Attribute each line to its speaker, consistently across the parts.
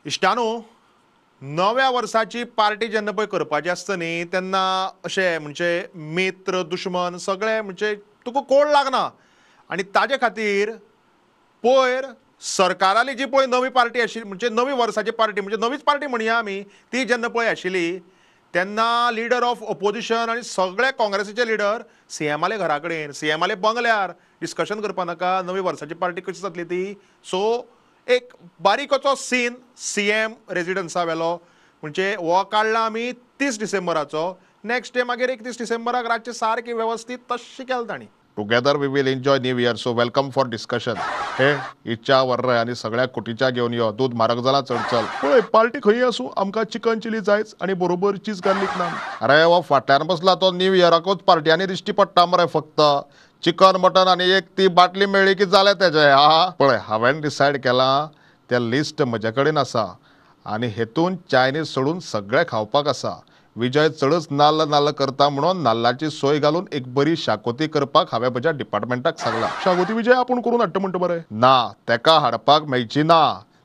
Speaker 1: इश्टानो, नव्या वर्साची पार्टी जेन्ना पळय करपाची आसता न्ही तेन्ना अशें म्हणजे मित्र दुश्मन सगळे म्हणजे तुका कोड लागना आनी ताजे खातीर पयर सरकाराली जी पळय नवी पार्टी आशिल्ली म्हणजे नवी वर्साची पार्टी म्हणजे नवीच पार्टी म्हणया आमी ती जेन्ना पळय आशिल्ली तेन्ना लिडर ऑफ ऑपोजिशन आनी सगळे काँग्रेसीचे लिडर सीएमाले घरा कडेन सीएमाले बंगल्यार डिस्कशन करपा नाका नवी वर्साची पार्टी कशी जातली ती सो एक बारीकसो सीन सीएम रेजिडन्सा वेलो म्हणजे हो काडला आमी 30 डिसेंबराचो नेक्स्ट डे मागीर 31 डिसेंबराक रातचे सारकी वेवस्थीत तशें केलें तांणी.
Speaker 2: Together we will enjoy new year so welcome for discussion. हे इच्छा वर्र आनी सगळ्या कुटीच्या घेवन यो दूध म्हारग जाला चड चल. पळय पार्टी खंय आसूं आमकां चिकन चिली जायच आनी बरोबर चीज गार्लीक नान. अरे हो फाटल्यान बसला तो न्यू इयराकूच पार्ट्यांनी दिश्टी पडटा मरे फक्त चिकन मटन आनी एक ती बाटली मेळ्ळी की जालें तेजें. हा पळय हांवें डिसायड केलां तें लिस्ट म्हजे कडेन आसा आनी हेतून चायनीज सोडून सगळें खावपाक आसा. विजय चडच नाल्ल करता म्हणून नाल्लाची सोय घालून एक बरी शाकोती करपाक हांवें म्हज्या डिपार्टमेंटाक सांगला. शाकोती विजय आपूण करून हाडटा म्हणटा मरे. ना तेका हाडपाक मेळची ना.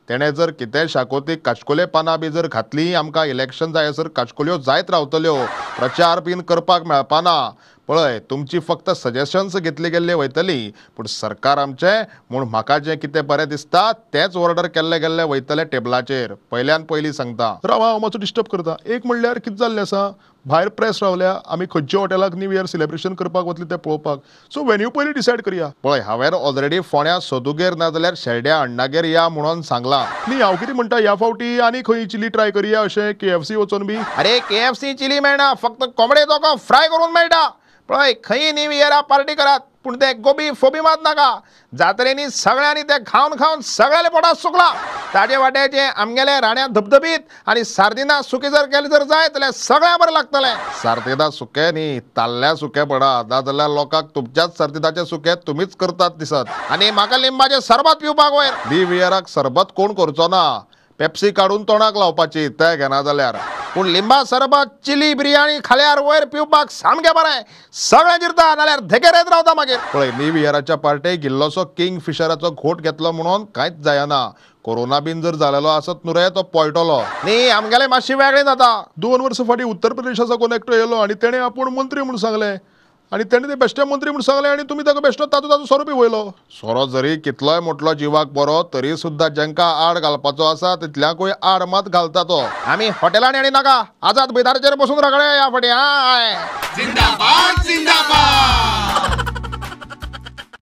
Speaker 2: तेणें जर कितें शाकोती काचकोले पानां बी जर घातलीं आमकां इलेक्शन जायसर काचकोल्यो जायत रावतल्यो प्रचार बीन करपाक मेळपाना. पळय तुमची फक्त सजेशन्स घेतली गेल्ली वयतली पूण सरकार आमचें म्हूण म्हाका जें कितें बरें दिसता तेंच ऑर्डर केल्लें गेल्लें वयतलें टेबलाचेर. पयल्यान पयलीं सांगता. राव हांव मातसो डिस्टर्ब करता. एक म्हणल्यार कितें जाल्लें आसा भायर प्रेस रावल्या आमी खंयच्या हॉटेलाक न्यू इयर सेलिब्रेशन करपाक वतली तें पळोवपाक. सो वेन्यू पयलीं डिसायड करया. पळय हांवें ऑलरेडी फोण्या सदुगेर ना जाल्यार शेल्ड्या अण्णागेर या म्हणून सांगलां. न्ही हांव कितें म्हणटा ह्या फावटी आनी खंय चिली ट्राय करया अशें KFC वचोन बी.
Speaker 1: अरे KFC चिली मेळना फक्त कोंबडे तोको फ्राय करून मेळटा. पळय खंय न्यू इयरा पार्टी करात पूण ते गोबी फोबी मात नाका. जात्रेनी सगळ्यांनी ते खावन खावन सगळ्याले पोटात सुकला. ताजे वाट्याचे आमगेले राण्या धबधबीत आनी सार्दिना सुके जर केले जर जाय जाल्यार सगळ्या बरें लागतलें.
Speaker 2: सार्दिना सुके न्ही ताल्ल्या सुके पडा ना जाल्यार लोकांक तुमच्याच सार्दिनाचे सुके तुमीच करतात दिसत.
Speaker 1: आनी म्हाका लिंबाचें सरबत पिवपाक वयर.
Speaker 2: न्यू इयराक सरबत कोण करचो ना. पेप्सी काडून तोंडाक लावपाची तें घेना जाल्यार.
Speaker 1: पूण लिंबा सरबत चिली बिर्याणी खाल्यार वयर पिवपाक सामकें बरें. सगळें जिरता नाल्यार धेकेर येत रावता मागीर.
Speaker 2: पळय न्यू इयराच्या पार्टेक गिल्लोसो किंग फिशराचो घोट घेतलो म्हणून कांयच जायना. कोरोना बीन जर जालेलो आसत न्हू रे तो पळटलो.
Speaker 1: न्ही आमगेलें मातशी वेगळें जाता.
Speaker 2: 2 वर्सां फाटीं उत्तर प्रदेशाचो कोण एकटो येयलो आनी तेणें आपूण मंत्री म्हूण सांगलें आनी तेणें ते बेश्टे मंत्री म्हूण सांगलें आनी तुमी ताका बेश्टो ताचो सोरो बी वयलो. सोरो जरी कितलोय मोठलो जिवाक बरो तरी सुद्दां जांकां आड घालपाचो आसा तितल्याकूय आड मात घालता तो.
Speaker 1: आमी हॉटेलांनी आनी नाका आझाद मैदानाचेर बसून रगडया ह्या फाटीं.
Speaker 3: जिंदाबाद जिंदाबाद